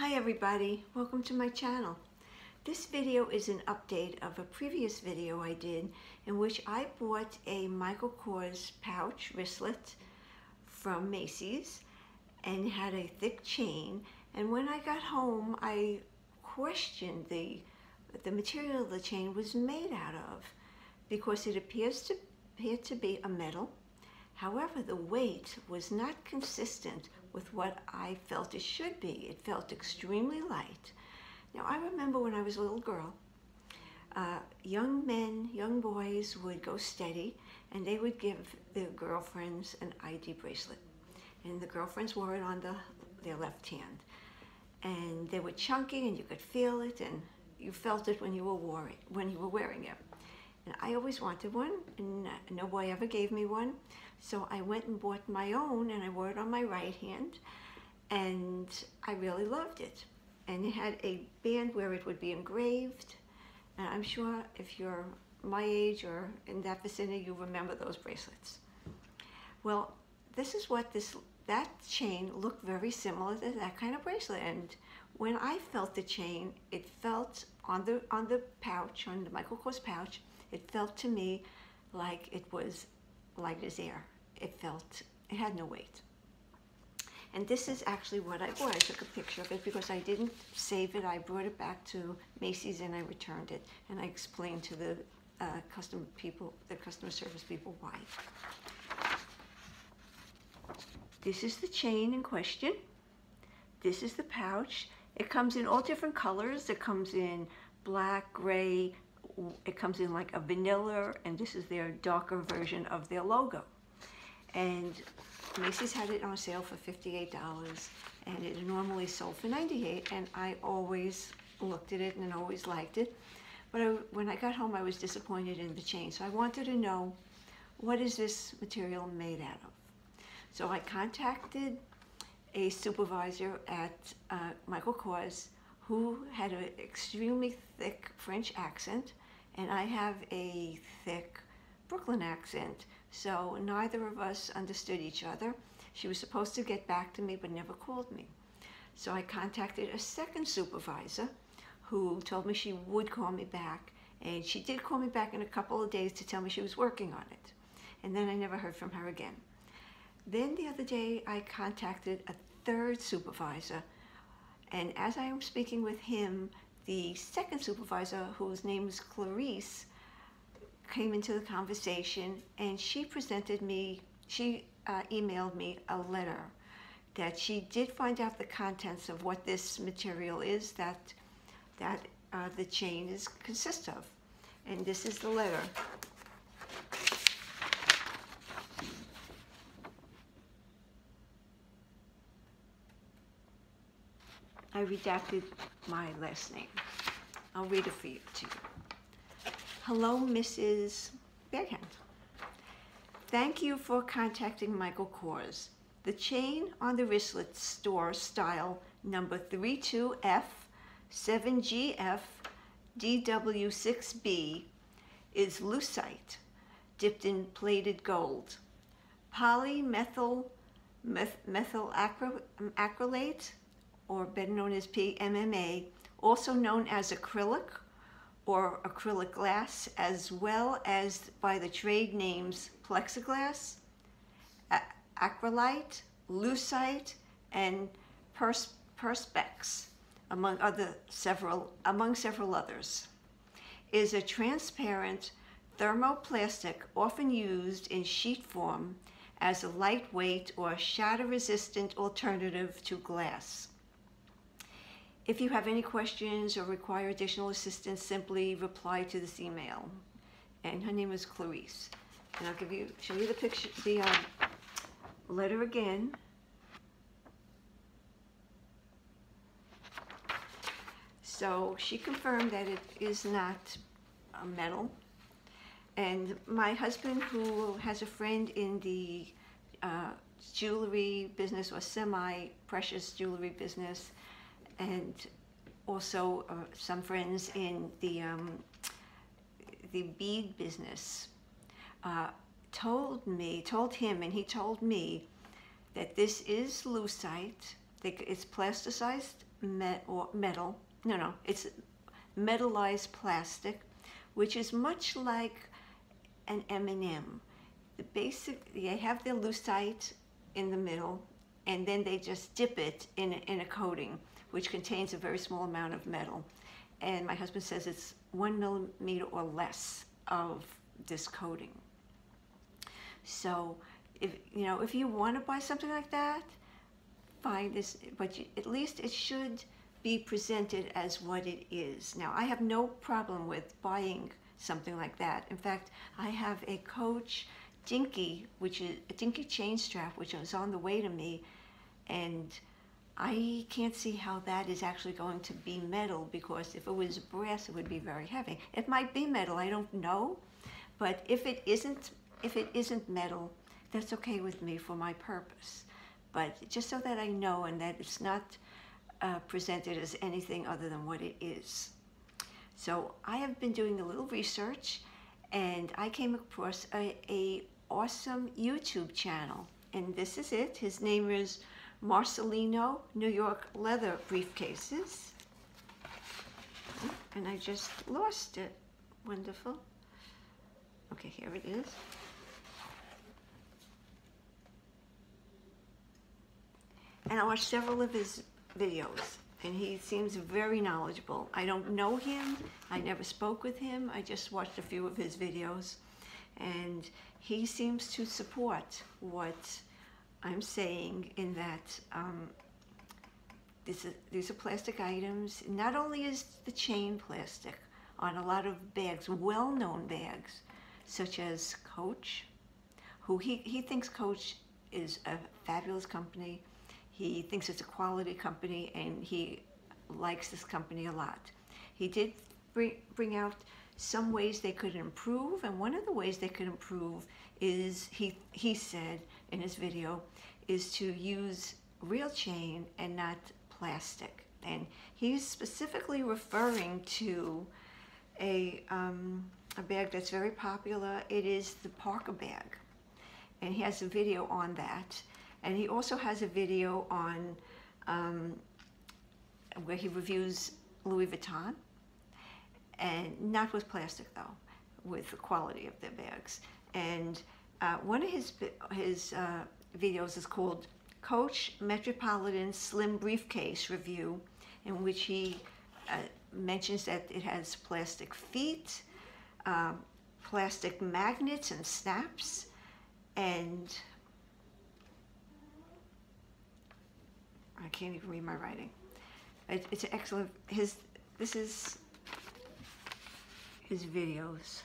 Hi everybody, welcome to my channel. This video is an update of a previous video I did in which I bought a Michael Kors pouch wristlet from Macy's and had a thick chain, and when I got home I questioned the material the chain was made out of because it appeared to be a metal. However, the weight was not consistent with what I felt it should be. It felt extremely light. Now, I remember when I was a little girl, young men, young boys would go steady and they would give their girlfriends an ID bracelet. And the girlfriends wore it on their left hand. And they were chunky and you could feel it, and you felt it when you were wearing it. And I always wanted one, and no boy ever gave me one. So I went and bought my own, and I wore it on my right hand, and I really loved it. And it had a band where it would be engraved, and I'm sure if you're my age or in that vicinity, you remember those bracelets. Well, this is what that chain looked very similar to that kind of bracelet, and when I felt the chain, it felt on the pouch, on the Michael Kors pouch, it felt to me like it was light as air. It had no weight. And this is actually what I bought. I took a picture of it because I didn't save it. I brought it back to Macy's and I returned it. And I explained to the customer service people why. This is the chain in question. This is the pouch. It comes in all different colors. It comes in black, gray, it comes in like a vanilla, and this is their darker version of their logo. And Macy's had it on sale for $58, and it normally sold for $98, and I always looked at it and always liked it. But when I got home, I was disappointed in the chain, so I wanted to know, what is this material made out of? So I contacted a supervisor at Michael Kors who had an extremely thick French accent, and I have a thick Brooklyn accent, so neither of us understood each other. She was supposed to get back to me but never called me. So I contacted a second supervisor who told me she would call me back, and she did call me back in a couple of days to tell me she was working on it. And then I never heard from her again. Then the other day I contacted a third supervisor, and as I am speaking with him, the second supervisor, whose name is Clarice, came into the conversation, and she emailed me a letter that she did find out the contents of what this material is that the chain consists of. And this is the letter. I redacted my last name. I'll read it for you to you. Hello, Mrs. Berghand. Thank you for contacting Michael Kors. The chain on the wristlet store style number 32F 7GF DW6B is lucite, dipped in plated gold. Polymethyl acrylate, or better known as PMMA, also known as acrylic or acrylic glass, as well as by the trade names plexiglass, acrylite, lucite, and perspex, among several others, is a transparent thermoplastic often used in sheet form as a lightweight or shatter-resistant alternative to glass. If you have any questions or require additional assistance, simply reply to this email. And her name is Clarice. And I'll show you the picture, the letter again. So she confirmed that it is not a metal. And my husband, who has a friend in the jewelry business or semi-precious jewelry business, and also some friends in the bead business, told him, and he told me that this is lucite. It's plasticized metal. No, it's metallized plastic, which is much like an M&M. They have their lucite in the middle, and then they just dip it in a coating, which contains a very small amount of metal. And my husband says it's 1 millimeter or less of this coating. So if you want to buy something like that, find this, but at least it should be presented as what it is. Now, I have no problem with buying something like that. In fact, I have a Coach Dinky, which is a Dinky chain strap, which is on the way to me, and I can't see how that is actually going to be metal, because if it was brass, it would be very heavy. It might be metal, I don't know, but if it isn't metal, that's okay with me for my purpose. But just so that I know, and that it's not presented as anything other than what it is. So I have been doing a little research, and I came across a awesome YouTube channel, and this is it. His name is Marcelino New York Leather Briefcases, and I just lost it. Wonderful. Okay, here it is. And I watched several of his videos, and he seems very knowledgeable. I don't know him, I never spoke with him, I just watched a few of his videos, and he seems to support what I'm saying, in that these are plastic items. Not only is the chain plastic on a lot of bags, well-known bags, such as Coach, who he thinks Coach is a fabulous company. He thinks it's a quality company, and he likes this company a lot. He did bring out some ways they could improve, and one of the ways they could improve is, he said in his video, is to use real chain and not plastic. And he's specifically referring to a bag that's very popular. It is the Parker bag, and he has a video on that. And he also has a video on where he reviews Louis Vuitton, and not with plastic though, with the quality of their bags. And one of his videos is called Coach Metropolitan Slim Briefcase Review, in which he mentions that it has plastic feet, plastic magnets and snaps, and I can't even read my writing. It's an excellent, this is his videos.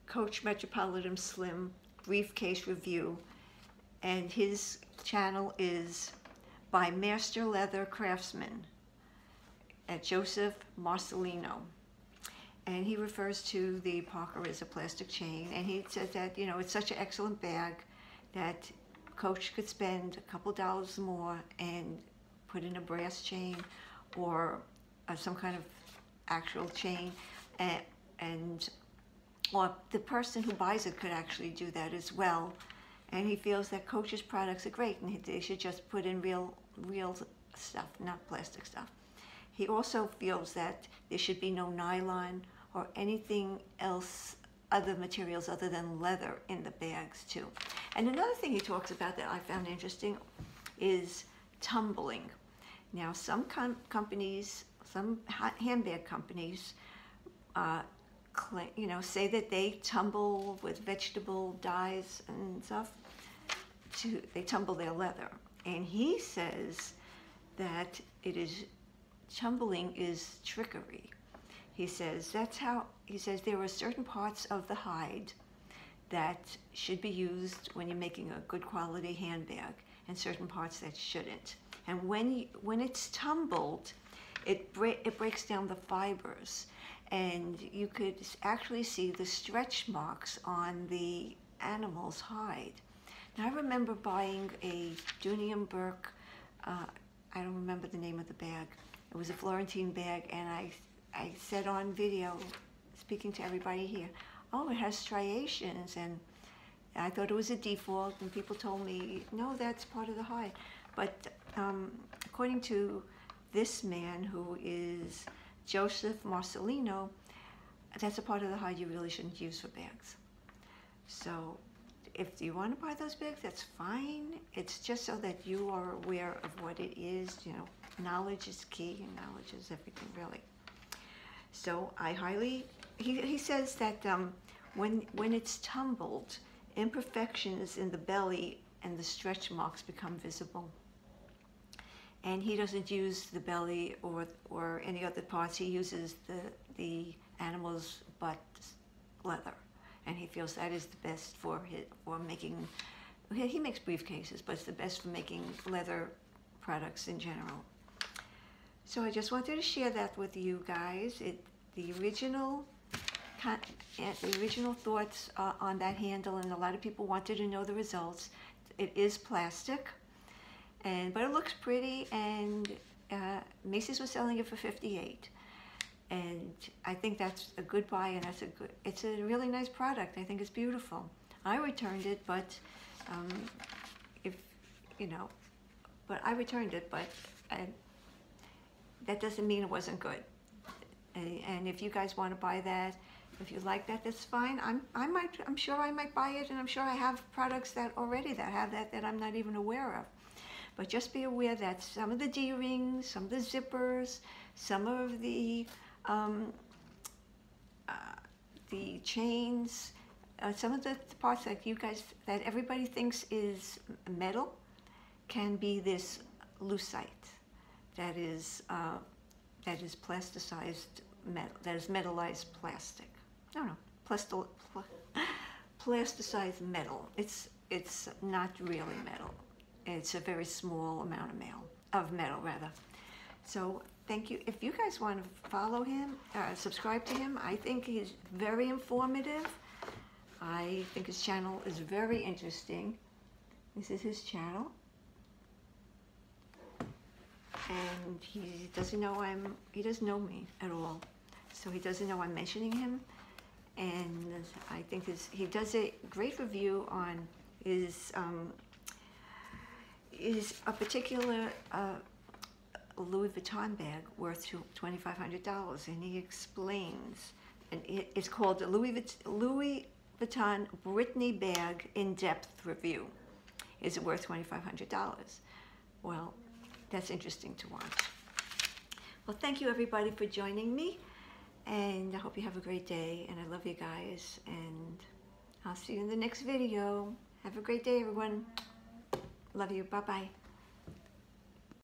Coach Metropolitan Slim Briefcase Review, and his channel is by Master Leather Craftsman at Joseph Marcelino. And he refers to the Parker as a plastic chain, and he says that, it's such an excellent bag that Coach could spend a couple dollars more and put in a brass chain, or some kind of actual chain, or the person who buys it could actually do that as well. And he feels that Coach's products are great, and they should just put in real stuff, not plastic stuff. He also feels that there should be no nylon or anything else, other materials other than leather in the bags too. And another thing he talks about that I found interesting is tumbling. Now, some companies, some handbag companies, say that they tumble with vegetable dyes and stuff. They tumble their leather, and he says that tumbling is trickery. He says there are certain parts of the hide that should be used when you're making a good quality handbag, and certain parts that shouldn't. And when it's tumbled, it breaks down the fibers, and you could actually see the stretch marks on the animal's hide. Now, I remember buying a Dooney & Bourke, I don't remember the name of the bag. It was a Florentine bag, and I said on video, speaking to everybody here, oh, it has striations, and I thought it was a default, and people told me, no, that's part of the hide. But according to this man, who is Joseph Marcelino, that's a part of the hide you really shouldn't use for bags. So if you want to buy those bags, that's fine. It's just so that you are aware of what it is. You know, knowledge is key, and knowledge is everything, really. So I highly, he says that when it's tumbled, imperfections in the belly and the stretch marks become visible. And he doesn't use the belly or any other parts. He uses the animal's butt leather, and he feels that is the best for making. He makes briefcases, but it's the best for making leather products in general. So I just wanted to share that with you guys. The original thoughts on that handle, and a lot of people wanted to know the results. It is plastic, but it looks pretty, and Macy's was selling it for $58, and I think that's a good buy, and it's a really nice product. I think it's beautiful. I returned it, but I returned it, but that doesn't mean it wasn't good. And if you guys want to buy that, if you like that, that's fine. I'm sure I might buy it, and I'm sure I have products that have that I'm not even aware of. But just be aware that some of the D-rings, some of the zippers, some of the chains, some of the parts that that everybody thinks is metal, can be this lucite that is plasticized metal, that is metallized plastic. No, plasticized metal. It's not really metal. It's a very small amount of metal. So thank you. If you guys want to follow him, subscribe to him, I think he's very informative. I think his channel is very interesting. This is his channel. And he doesn't know me at all. So he doesn't know I'm mentioning him. And I think he does a great review on is a particular Louis Vuitton bag worth $2,500, and he explains, and it's called the Louis Vuitton Brittany bag in-depth review. Is it worth $2,500? Well, that's interesting to watch. Well, thank you everybody for joining me, and I hope you have a great day, and I love you guys, and I'll see you in the next video. Have a great day, everyone. Love you. Bye-bye.